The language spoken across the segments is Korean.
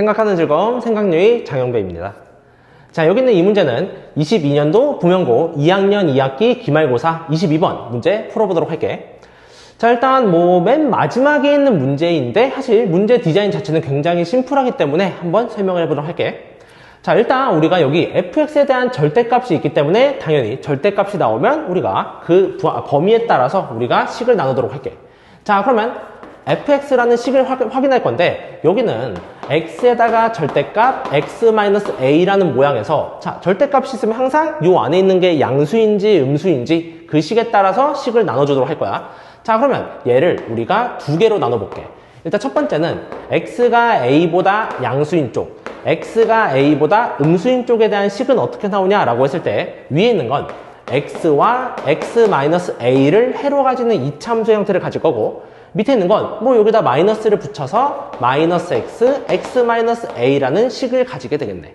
생각하는 즐거움 생각유희 장영배입니다. 자, 여기 있는 이 문제는 22년도 부명고 2학년 2학기 기말고사 22번 문제 풀어보도록 할게. 자, 일단 맨 마지막에 있는 문제인데 사실 문제 디자인 자체는 굉장히 심플하기 때문에 한번 설명을 해보도록 할게. 자, 일단 우리가 여기 fx에 대한 절대값이 있기 때문에 당연히 절대값이 나오면 우리가 그 범위에 따라서 우리가 식을 나누도록 할게. 자, 그러면 fx라는 식을 확인할 건데 여기는 x에다가 절대값 x-a라는 모양에서 자, 절대값이 있으면 항상 요 안에 있는 게 양수인지 음수인지 그 식에 따라서 식을 나눠주도록 할 거야. 자, 그러면 얘를 우리가 두 개로 나눠볼게. 일단 첫 번째는 x가 a보다 양수인 쪽, x가 a보다 음수인 쪽에 대한 식은 어떻게 나오냐라고 했을 때 위에 있는 건 x와 x-a를 해로 가지는 이차함수 형태를 가질 거고 밑에 있는 건 여기다 마이너스를 붙여서 마이너스 x, x-a라는 식을 가지게 되겠네.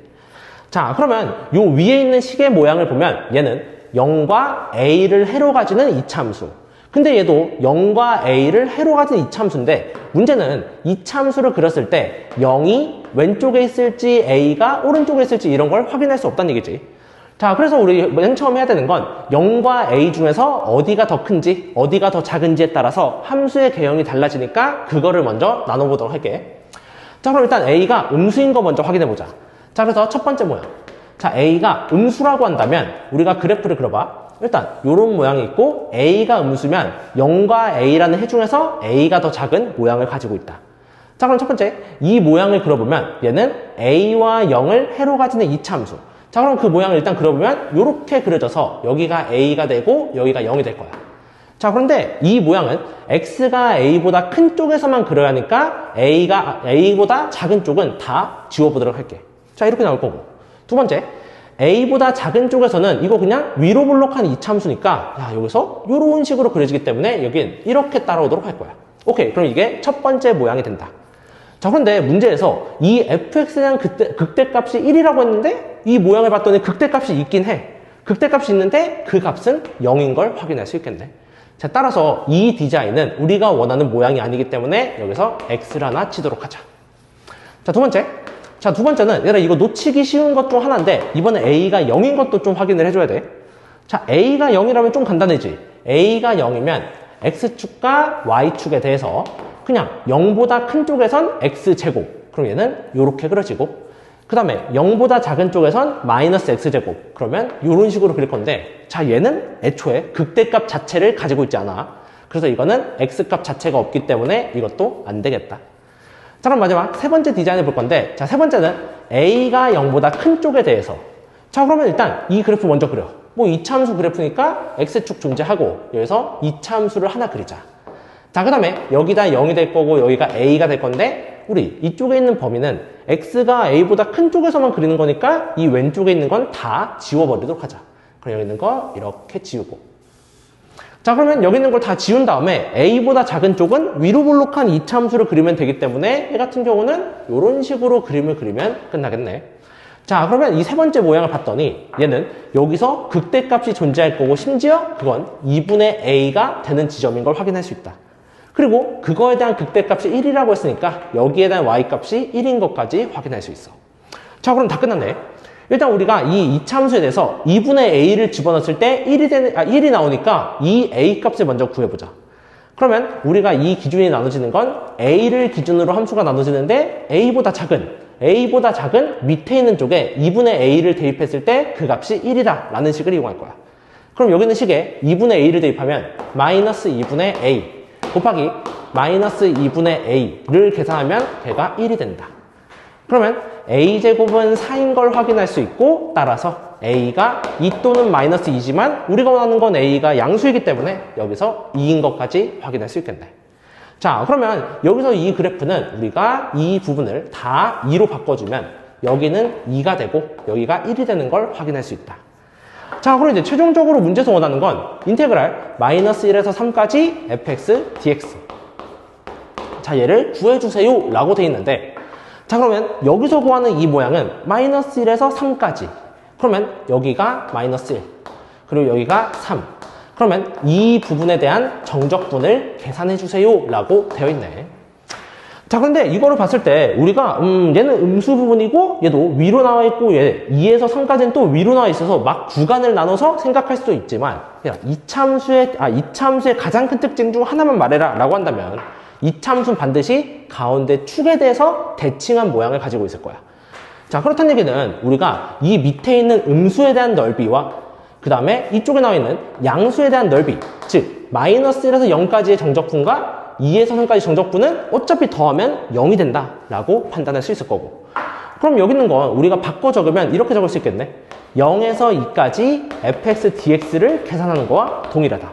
자, 그러면 요 위에 있는 식의 모양을 보면 얘는 0과 a를 해로 가지는 이차함수. 근데 얘도 0과 a를 해로 가진 이차함수인데 문제는 이차함수를 그렸을 때 0이 왼쪽에 있을지 a가 오른쪽에 있을지 이런 걸 확인할 수 없다는 얘기지. 자, 그래서 우리 맨 처음 해야 되는 건 0과 a 중에서 어디가 더 큰지 어디가 더 작은지에 따라서 함수의 개형이 달라지니까 그거를 먼저 나눠보도록 할게. 자, 그럼 일단 a가 음수인 거 먼저 확인해보자. 자, 그래서 첫 번째 모양. 자, a가 음수라고 한다면 우리가 그래프를 그려봐. 일단 이런 모양이 있고 a가 음수면 0과 a라는 해 중에서 a가 더 작은 모양을 가지고 있다. 자, 그럼 첫 번째 이 모양을 그려보면 얘는 a와 0을 해로 가지는 이차함수. 자, 그럼 그 모양을 일단 그려보면 이렇게 그려져서 여기가 a가 되고 여기가 0이 될 거야. 자, 그런데 이 모양은 x가 a보다 큰 쪽에서만 그려야 하니까 a가 a보다 작은 쪽은 다 지워보도록 할게. 자, 이렇게 나올 거고 두 번째 a보다 작은 쪽에서는 이거 그냥 위로 볼록한 이차함수니까 야, 여기서 이런 식으로 그려지기 때문에 여긴 이렇게 따라오도록 할 거야. 오케이, 그럼 이게 첫 번째 모양이 된다. 자, 그런데 문제에서 이 fx에 대한 극대값이 1이라고 했는데 이 모양을 봤더니 극대값이 있긴 해. 극대값이 있는데 그 값은 0인 걸 확인할 수 있겠네. 자, 따라서 이 디자인은 우리가 원하는 모양이 아니기 때문에 여기서 x를 하나 치도록 하자. 자, 두 번째. 자, 두 번째는 얘들아 이거 놓치기 쉬운 것 중 하나인데 이번에 a가 0인 것도 좀 확인을 해줘야 돼. 자, a가 0이라면 좀 간단해지. a가 0이면 x축과 y축에 대해서 그냥 0보다 큰 쪽에선 x제곱. 그럼 얘는 이렇게 그려지고 그 다음에 0보다 작은 쪽에선 마이너스 x제곱. 그러면 이런 식으로 그릴 건데 자, 얘는 애초에 극대값 자체를 가지고 있지 않아. 그래서 이거는 x값 자체가 없기 때문에 이것도 안 되겠다. 자, 그럼 마지막 세 번째 디자인을 볼 건데 자, 세 번째는 a가 0보다 큰 쪽에 대해서 자, 그러면 일단 이 그래프 먼저 그려. 이차함수 그래프니까 x축 존재하고 여기서 이차함수를 하나 그리자. 자, 그 다음에 여기다 0이 될 거고 여기가 a가 될 건데 우리 이쪽에 있는 범위는 x가 a보다 큰 쪽에서만 그리는 거니까 이 왼쪽에 있는 건 다 지워버리도록 하자. 그럼 여기 있는 거 이렇게 지우고 자, 그러면 여기 있는 걸 다 지운 다음에 a보다 작은 쪽은 위로 볼록한 이차함수를 그리면 되기 때문에 얘 같은 경우는 이런 식으로 그림을 그리면 끝나겠네. 자, 그러면 이 세 번째 모양을 봤더니 얘는 여기서 극대값이 존재할 거고 심지어 그건 2분의 a가 되는 지점인 걸 확인할 수 있다. 그리고 그거에 대한 극대값이 1이라고 했으니까 여기에 대한 y값이 1인 것까지 확인할 수 있어. 자, 그럼 다 끝났네. 일단 우리가 이 이차함수에 대해서 2분의 a를 집어넣었을 때 1이 나오니까 이 a 값을 먼저 구해보자. 그러면 우리가 이 기준이 나눠지는 건 a를 기준으로 함수가 나눠지는데 a보다 작은 밑에 있는 쪽에 2분의 a를 대입했을 때 그 값이 1이다 라는 식을 이용할 거야. 그럼 여기 있는 식에 2분의 a를 대입하면 마이너스 2분의 a 곱하기 마이너스 2분의 a를 계산하면 걔가 1이 된다. 그러면 a제곱은 4인 걸 확인할 수 있고 따라서 a가 2 또는 마이너스 2지만 우리가 원하는 건 a가 양수이기 때문에 여기서 2인 것까지 확인할 수 있겠네. 자, 그러면 여기서 이 그래프는 우리가 이 부분을 다 2로 바꿔주면 여기는 2가 되고 여기가 1이 되는 걸 확인할 수 있다. 자, 그럼 이제 최종적으로 문제에서 원하는 건 인테그랄 마이너스 1에서 3까지 fx dx. 자, 얘를 구해주세요 라고 돼 있는데 자, 그러면 여기서 구하는 이 모양은 마이너스 1에서 3까지. 그러면 여기가 마이너스 1. 그리고 여기가 3. 그러면 이 부분에 대한 정적분을 계산해 주세요 라고 되어 있네. 자, 자, 근데 이거를 봤을 때 우리가 얘는 음수 부분이고 얘도 위로 나와 있고 얘 2에서 3까지는 또 위로 나와 있어서 막 구간을 나눠서 생각할 수도 있지만 야, 이참수의 가장 큰 특징 중 하나만 말해라 라고 한다면 이참수는 반드시 가운데 축에 대해서 대칭한 모양을 가지고 있을 거야. 자, 그렇다는 얘기는 우리가 이 밑에 있는 음수에 대한 넓이와 그 다음에 이쪽에 나와 있는 양수에 대한 넓이, 즉 마이너스 1에서 0까지의 정적분과 2에서 3까지 정적분은 어차피 더하면 0이 된다 라고 판단할 수 있을 거고, 그럼 여기 있는 건 우리가 바꿔 적으면 이렇게 적을 수 있겠네. 0에서 2까지 fx dx를 계산하는 거와 동일하다.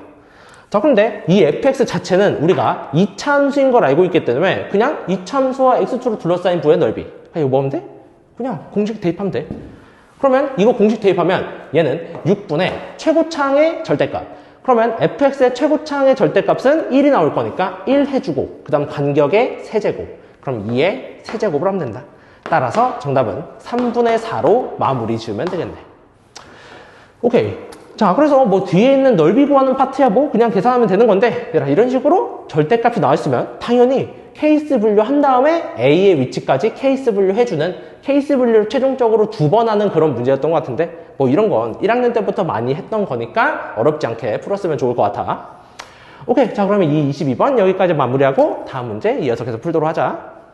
자, 그런데 이 fx 자체는 우리가 이차함수인 걸 알고 있기 때문에 그냥 이차함수와 x축으로 둘러싸인 부의 넓이, 이거 뭐 하면 돼? 그냥 공식 대입하면 돼. 그러면 이거 공식 대입하면 얘는 6분의 최고차항의 절대값. 그러면 fx의 최고차항의 절대값은 1이 나올 거니까 1 해주고 그 다음 간격의 세제곱. 그럼 2의 세제곱을 하면 된다. 따라서 정답은 3분의 4로 마무리 지으면 되겠네. 오케이. 자, 그래서 뭐 뒤에 있는 넓이 구하는 파트야 뭐 그냥 계산하면 되는 건데, 이런 식으로 절대값이 나왔으면 당연히 케이스 분류한 다음에 A의 위치까지 케이스 분류해주는, 케이스 분류를 최종적으로 2번 하는 그런 문제였던 것 같은데, 뭐 이런 건 1학년 때부터 많이 했던 거니까 어렵지 않게 풀었으면 좋을 것 같아. 오케이. 자, 그러면 이 22번 여기까지 마무리하고 다음 문제 이어서 계속 풀도록 하자.